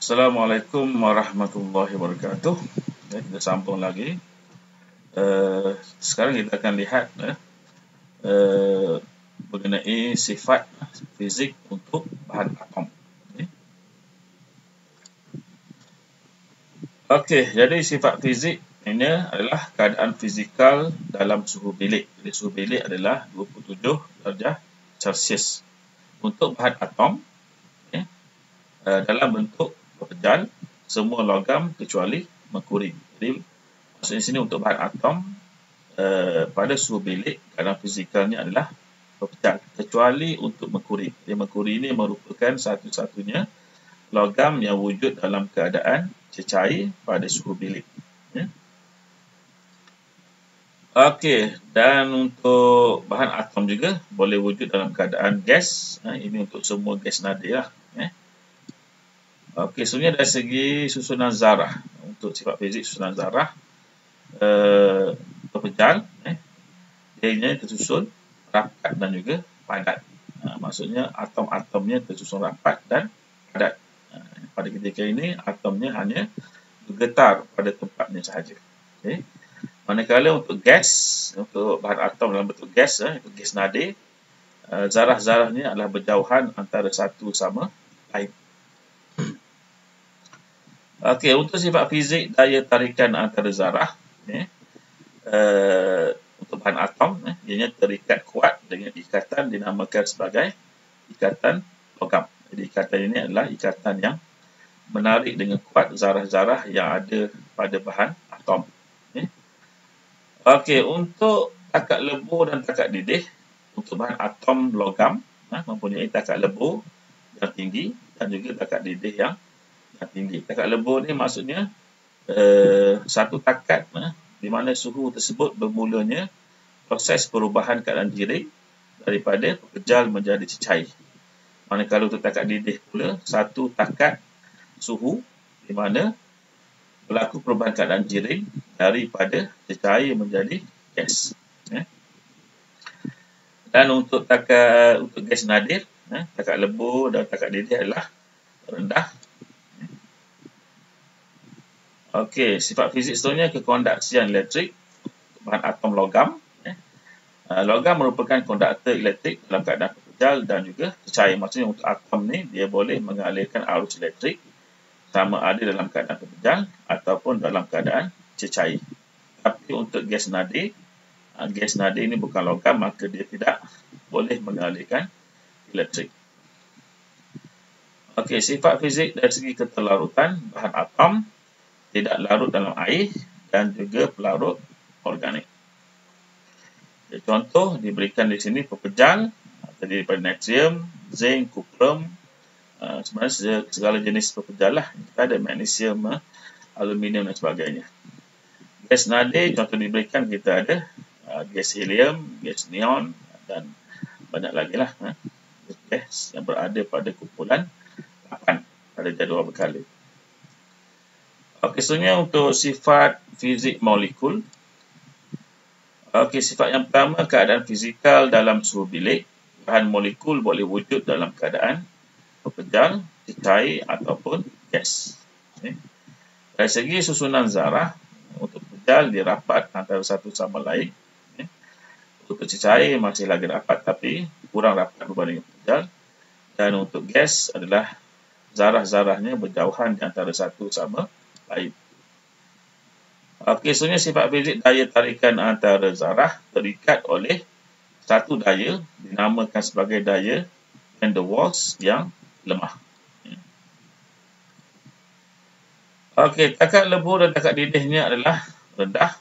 Assalamualaikum warahmatullahi wabarakatuh. Kita sambung lagi. Sekarang kita akan lihat mengenai sifat fizik untuk bahan atom. Okey, jadi sifat fizik ini adalah keadaan fizikal dalam suhu bilik. Jadi suhu bilik adalah 27 darjah Celsius. Untuk bahan atom, dalam bentuk berpejal, semua logam kecuali merkuri. Jadi maksudnya sini untuk bahan atom pada suhu bilik keadaan fizikalnya adalah berpejal kecuali untuk merkuri. Jadi merkuri ini merupakan satu-satunya logam yang wujud dalam keadaan cecair pada suhu bilik. Okey, dan untuk bahan atom juga boleh wujud dalam keadaan gas. Ini untuk semua gas nadir lah. Okey, sebenarnya dari segi susunan zarah, untuk sifat fizik susunan zarah berpejal, dia tersusun rapat dan juga padat. Maksudnya atom-atomnya tersusun rapat dan padat. Pada ketika ini atomnya hanya bergetar pada tempatnya sahaja. Okay. Manakala untuk gas, untuk bahan atom dalam bentuk gas, itu gas nadir, zarah-zarahnya adalah berjauhan antara satu sama lain. Okey, untuk sifat fizik daya tarikan antara zarah, untuk bahan atom, ianya terikat kuat dengan ikatan dinamakan sebagai ikatan logam. Jadi ikatan ini adalah ikatan yang menarik dengan kuat zarah-zarah yang ada pada bahan atom. Okey, untuk takat lebur dan takat didih, untuk bahan atom logam mempunyai takat lebur yang tinggi dan juga takat didih yang tinggi. Takat lebur ni maksudnya satu takat di mana suhu tersebut bermulanya proses perubahan keadaan jiring daripada berpejal menjadi cecair. Manakala untuk takat didih pula satu takat suhu di mana berlaku perubahan keadaan jiring daripada cecair menjadi gas. Dan untuk gas nadir, takat lebur dan takat didih adalah rendah. Okey, sifat fizik seterusnya kekondaksian elektrik bahan atom logam. Logam merupakan konduktor elektrik dalam keadaan berpejal dan juga cecair. Maksudnya untuk atom ni dia boleh mengalirkan arus elektrik sama ada dalam keadaan berpejal ataupun dalam keadaan cecair. Tapi untuk gas nadir ini bukan logam, maka dia tidak boleh mengalirkan elektrik. Okey, sifat fizik dari segi keterlarutan bahan atom tidak larut dalam air dan juga pelarut organik. Contoh diberikan di sini pepejal terdiri daripada natrium, zinc, kuprum, sebenarnya segala jenis pepejal lah. Kita ada magnesium, aluminium dan sebagainya. Gas nadir contoh diberikan kita ada gas helium, gas neon dan banyak lagi lah gas yang berada pada kumpulan 8 pada jadual berkala. Okey, seterusnya untuk sifat fizik molekul. Okey, sifat yang pertama keadaan fizikal dalam suhu bilik. Bahan molekul boleh wujud dalam keadaan berpejal, cecair ataupun gas. Dari segi susunan zarah, untuk berpejal dia rapat antara satu sama lain. Untuk cecair masih lagi rapat tapi kurang rapat berbanding berpejal. Dan untuk gas adalah zarah-zarahnya berjauhan di antara satu sama lain. Okey, sebenarnya sifat fizik daya tarikan antara zarah terikat oleh satu daya dinamakan sebagai daya van der Waals yang lemah. Okey, takat lebur dan takat didihnya adalah rendah.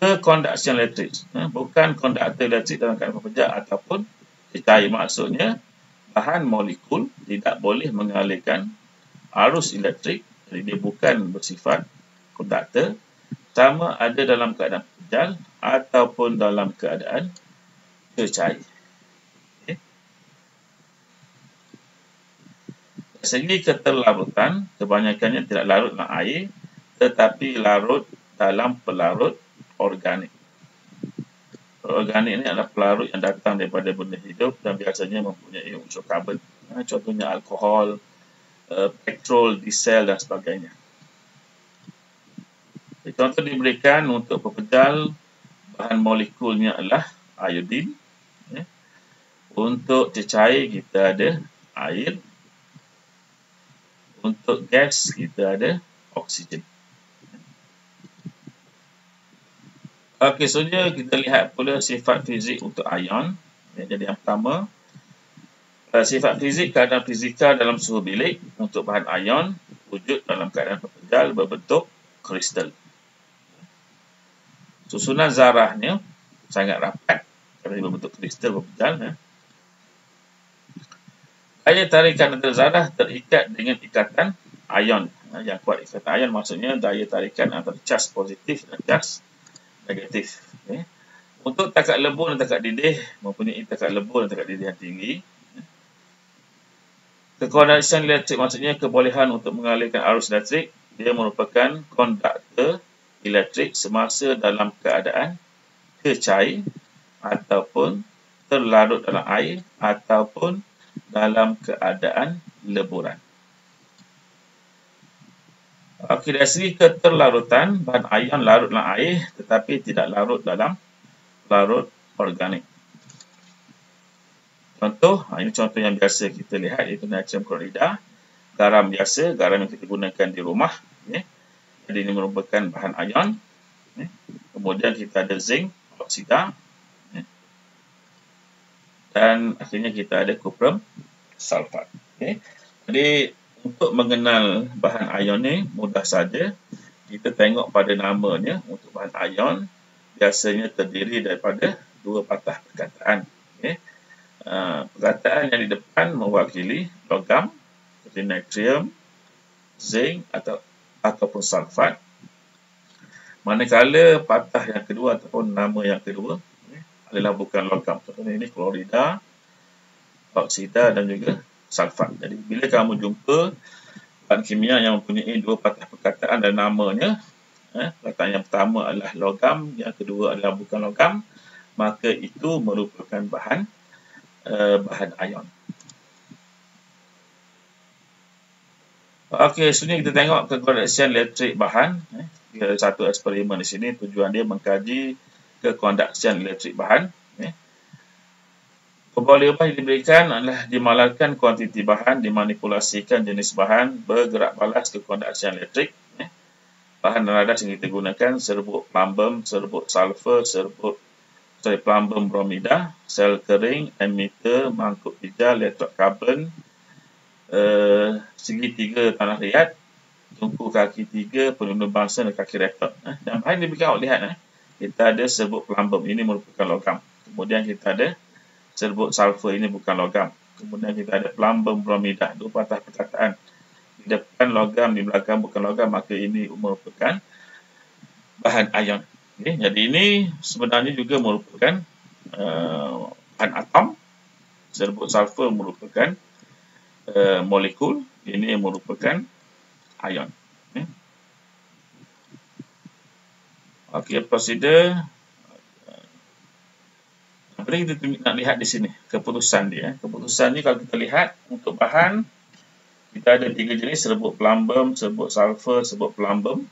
Kekondaksian elektrik, bukan konduktor elektrik dalam keadaan berpejal ataupun cecair. Maksudnya bahan molekul tidak boleh mengalirkan arus elektrik, jadi dia bukan bersifat konduktor, sama ada dalam keadaan berpejal ataupun dalam keadaan cecair. Dari segi keterlarutan, kebanyakannya tidak larut dalam air tetapi larut dalam pelarut organik. Organik ini adalah pelarut yang datang daripada benda hidup dan biasanya mempunyai unsur karbon. Contohnya alkohol, petrol, diesel dan sebagainya. Contoh diberikan untuk pepejal, bahan molekulnya adalah iodin. Untuk cecair kita ada air. Untuk gas kita ada oksigen. Okey, selanjutnya kita lihat pula sifat fizik untuk ion. Jadi yang pertama, sifat fizik keadaan fizikal dalam suhu bilik untuk bahan ion wujud dalam keadaan pepejal berbentuk kristal. Susunan zarahnya sangat rapat kerana berbentuk kristal pepejal. Daya tarikan antara zarah terikat dengan ikatan ion. Yang kuat ikatan ion maksudnya daya tarikan antara charge positif dan charge negatif. Untuk takat lebur dan takat didih mempunyai takat lebur dan takat didih yang tinggi. Kekonduksan elektrik maksudnya kebolehan untuk mengalirkan arus elektrik. Dia merupakan konduktor elektrik semasa dalam keadaan kecair ataupun terlarut dalam air ataupun dalam keadaan leburan. Okey, dari segi keterlarutan, bahan ion larut dalam air tetapi tidak larut dalam larut organik. Contoh, ini contoh yang biasa kita lihat iaitu natrium klorida, garam biasa, garam yang kita gunakan di rumah. Jadi ini merupakan bahan ion. Kemudian kita ada zinc oksida. Dan akhirnya kita ada kuprum sulfat. Jadi untuk mengenal bahan ion ni mudah saja. Kita tengok pada namanya. Untuk bahan ion biasanya terdiri daripada dua patah perkataan. Perkataan yang di depan mewakili logam seperti natrium, zinc ataupun sulfat. Manakala patah yang kedua ataupun nama yang kedua adalah bukan logam. Contohnya ini klorida, oksida dan juga sulfat. Jadi bila kamu jumpa bahan kimia yang mempunyai dua patah perkataan dan namanya, perkataan yang pertama adalah logam, yang kedua adalah bukan logam, maka itu merupakan bahan ion. Okey, sebenarnya kita tengok kekonduksian elektrik bahan. Ada satu eksperimen di sini, tujuan dia mengkaji kekonduksian elektrik bahan. Pembawa yang diberikan adalah dimalarkan kuantiti bahan, dimanipulasikan jenis bahan, bergerak balas kekonduksian elektrik. Bahan dan radas yang kita gunakan, serbuk plumbum, serbuk sulfur, plumbum bromida, sel kering, emitter, mangkuk pijal, elektrod karbon, segitiga tanah liat, tungku kaki 3, pelindung bangsa dan kaki rekod. Dan bahan diberikan awak lihat, kita ada serbuk plumbum, ini merupakan logam. Kemudian kita ada serbuk sulfur, ini bukan logam. Kemudian kita ada plumbum bromida, dua patah perkataan. Di depan logam, di belakang bukan logam, maka ini merupakan bahan ion. Jadi ini sebenarnya juga merupakan bahan atom. Serbuk sulfur merupakan molekul, ini merupakan ion. Okey, prosedur. Apa yang kita nak lihat di sini? Keputusan dia. Keputusan ni kalau kita lihat untuk bahan, kita ada 3 jenis, serbuk plumbum, serbuk sulfur, serbuk plumbum.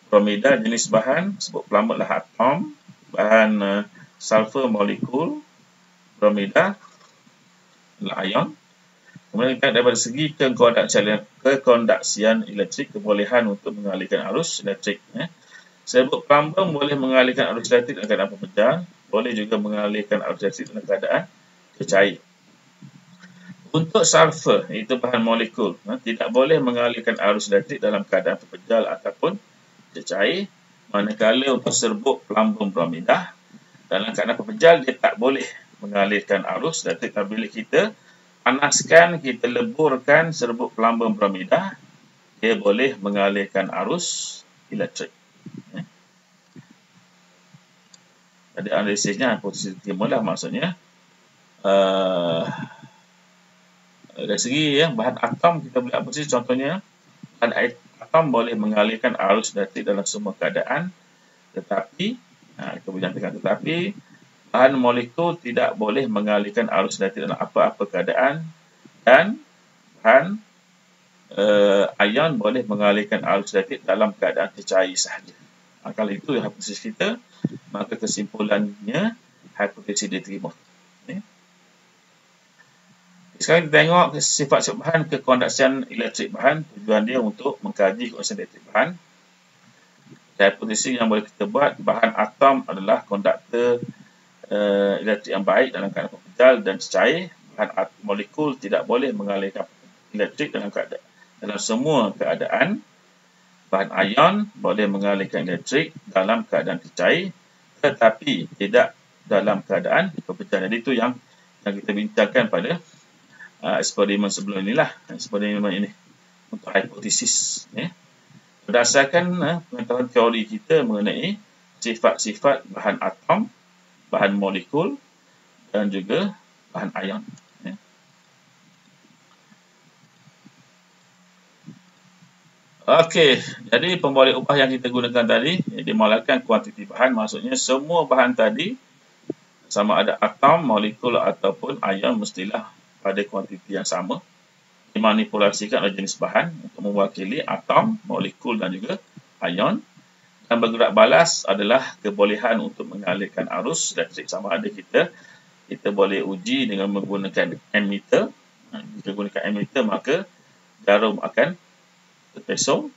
Bromida jenis bahan, serbuk plumbum adalah atom, bahan sulfur molekul, bromida adalah ion. Kemudian kita daripada segi kekonduksian elektrik, kebolehan untuk mengalirkan arus elektrik. Serbuk plumbum boleh mengalirkan arus elektrik dalam keadaan pepejal, boleh juga mengalirkan arus elektrik dalam keadaan kecair. Untuk sulfur, itu bahan molekul, tidak boleh mengalirkan arus elektrik dalam keadaan pepejal ataupun kecair. Manakala untuk serbuk plumbum bromida, dalam keadaan pepejal dia tak boleh mengalirkan arus elektrik. Bila kita panaskan, kita leburkan serbuk plumbum bromida, dia boleh mengalirkan arus elektrik. Jadi analisisnya posisi timbul lah, maksudnya dari segi bahan atom kita boleh apa sih contohnya, bahan atom boleh mengalirkan arus elektrik dalam semua keadaan, tetapi tetapi bahan molekul tidak boleh mengalirkan arus elektrik dalam apa-apa keadaan, dan bahan ion boleh mengalirkan arus elektrik dalam keadaan tercair sahaja. Kalau itu hipotesis kita, maka kesimpulannya hipotesis diterima. Sekarang kita tengok sifat-sifat bahan kekondaksian elektrik bahan. Tujuan dia untuk mengkaji kondaksian elektrik bahan. Hipotesis yang boleh kita buat, bahan atom adalah konduktor elektrik yang baik dalam keadaan pepejal dan cecair. Bahan molekul tidak boleh mengalirkan elektrik dalam semua keadaan. Bahan ion boleh mengalirkan elektrik dalam keadaan tercair, tetapi tidak dalam keadaan pepejal. Jadi itu yang kita bincangkan pada eksperimen sebelum inilah, eksperimen ini untuk hipotesis. Berdasarkan pengetahuan teori kita mengenai sifat-sifat bahan atom, bahan molekul dan juga bahan ion. Okey, jadi pembalik ubah yang kita gunakan tadi, dimulakan kuantiti bahan, maksudnya semua bahan tadi sama ada atom, molekul ataupun ion mestilah pada kuantiti yang sama, dimanipulasikan oleh jenis bahan untuk mewakili atom, molekul dan juga ion. Dan bergerak balas adalah kebolehan untuk mengalirkan arus elektrik. Sama ada kita boleh uji dengan menggunakan ammeter. Jika gunakan ammeter, maka jarum akan terpesong.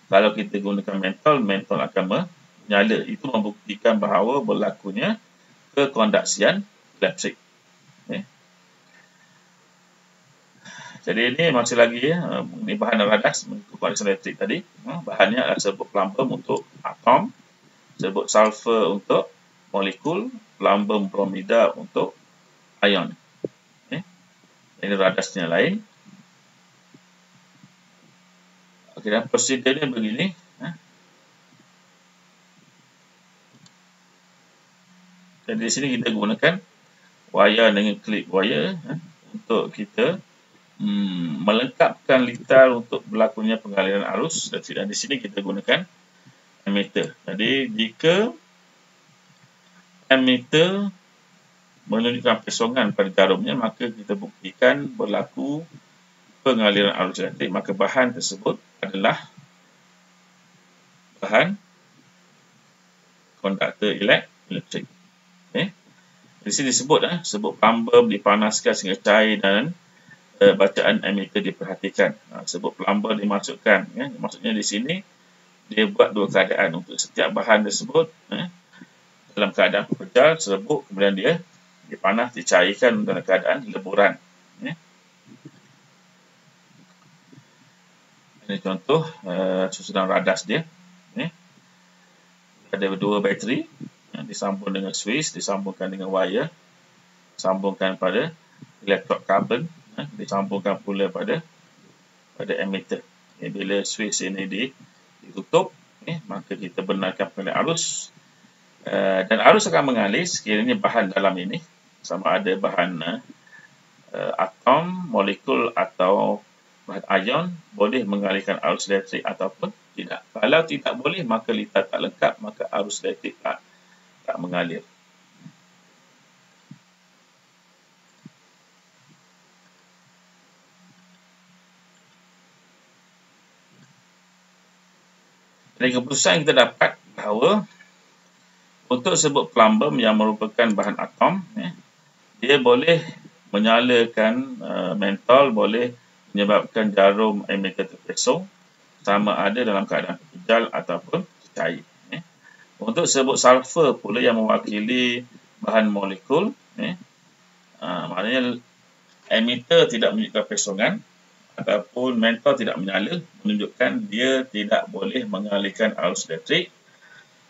Kalau kita gunakan mentol akan menyala. Itu membuktikan bahawa berlakunya kekondaksian elektrik. Jadi ini masih lagi ini bahan radas mengikut kondaksian elektrik tadi. Bahannya adalah serbuk plumbum untuk atom, serbuk sulfur untuk molekul, plumbum bromida untuk ion. Ini radasnya lain. Okey, dan prosedurnya begini. Jadi di sini kita gunakan wire dengan clip wire untuk kita melengkapkan litar untuk berlakunya pengaliran arus elektrik. Dan di sini kita gunakan ammeter. Jadi jika ammeter menunjukkan pesongan pada jarumnya, maka kita buktikan berlaku pengaliran arus elektrik. Maka bahan tersebut adalah bahan konduktor elektrik. Di sini disebut sebut plumbum dipanaskan sehingga cair dan bacaan ammeter diperhatikan. Sebut plumbum dimasukkan. Maksudnya di sini dia buat dua keadaan untuk setiap bahan tersebut. Dalam keadaan pepejal, serbuk, kemudian dia dipanas, dicairkan dalam keadaan leburan. Ini contoh susunan radas dia. Ada dua bateri disambung dengan switch, disambungkan dengan wire, sambungkan pada electrode carbon, disambungkan pula pada ammeter. Bila switch ini ditutup, maka kita benarkan pengaliran arus, dan arus akan mengalir sekiranya bahan dalam ini sama ada bahan atom, molekul atau bahan ion boleh mengalirkan arus elektrik ataupun tidak. Kalau tidak boleh, maka litar tak lengkap, maka arus elektrik tak mengalir. Dari keputusan yang kita dapat bahawa untuk sebut plumbum yang merupakan bahan atom, dia boleh menyalakan mentol, boleh menyebabkan jarum ammeter terpesong sama ada dalam keadaan pepejal ataupun cair. Untuk sebut sulfur pula yang mewakili bahan molekul, maknanya ammeter tidak menunjukkan pesongan ataupun mentol tidak menyala, menunjukkan dia tidak boleh mengalirkan arus elektrik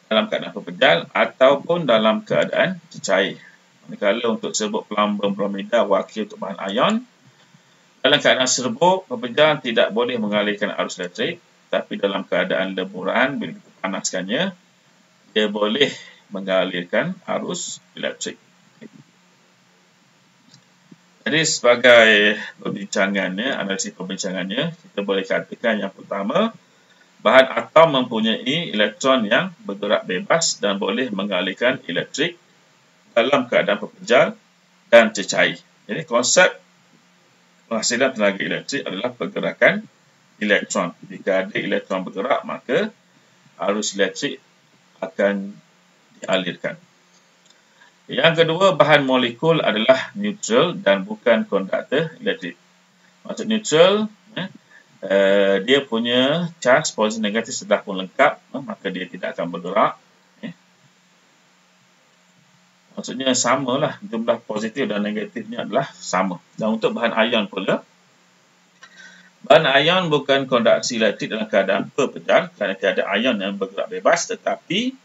dalam keadaan pepejal ataupun dalam keadaan cair. Manakala untuk serbuk plumbum bromida wakil untuk bahan ion, dalam keadaan serbuk pepejal tidak boleh mengalirkan arus elektrik, tapi dalam keadaan leburan bila kita panaskannya, dia boleh mengalirkan arus elektrik. Jadi sebagai perbincangannya, analisis perbincangannya, kita boleh katakan yang pertama, bahan atom mempunyai elektron yang bergerak bebas dan boleh mengalirkan elektrik dalam keadaan pepejal dan cecair. Jadi konsep penghasilan tenaga elektrik adalah pergerakan elektron. Jika ada elektron bergerak, maka arus elektrik akan dialirkan. Yang kedua, bahan molekul adalah neutral dan bukan konduktor elektrik. Maksud neutral, dia punya charge positif negatif sudah pun lengkap, maka dia tidak akan bergerak. Maksudnya samalah, jumlah positif dan negatifnya adalah sama. Dan untuk bahan ion pula, bahan ion bukan konduksi elektrik dalam keadaan berpedal kerana tiada ion yang bergerak bebas, tetapi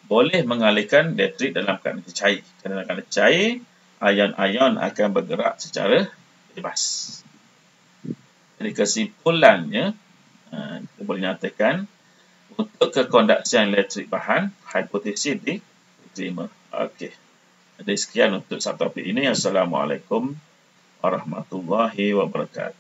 boleh mengalirkan elektrik dalam keadaan cair. Kerana dalam keadaan cair, ion-ion akan bergerak secara bebas. Jadi kesimpulannya, kita boleh nyatakan untuk kekonduksian elektrik bahan, hipotesis diterima. Okey. Jadi sekian untuk subtopik ini. Assalamualaikum warahmatullahi wabarakatuh.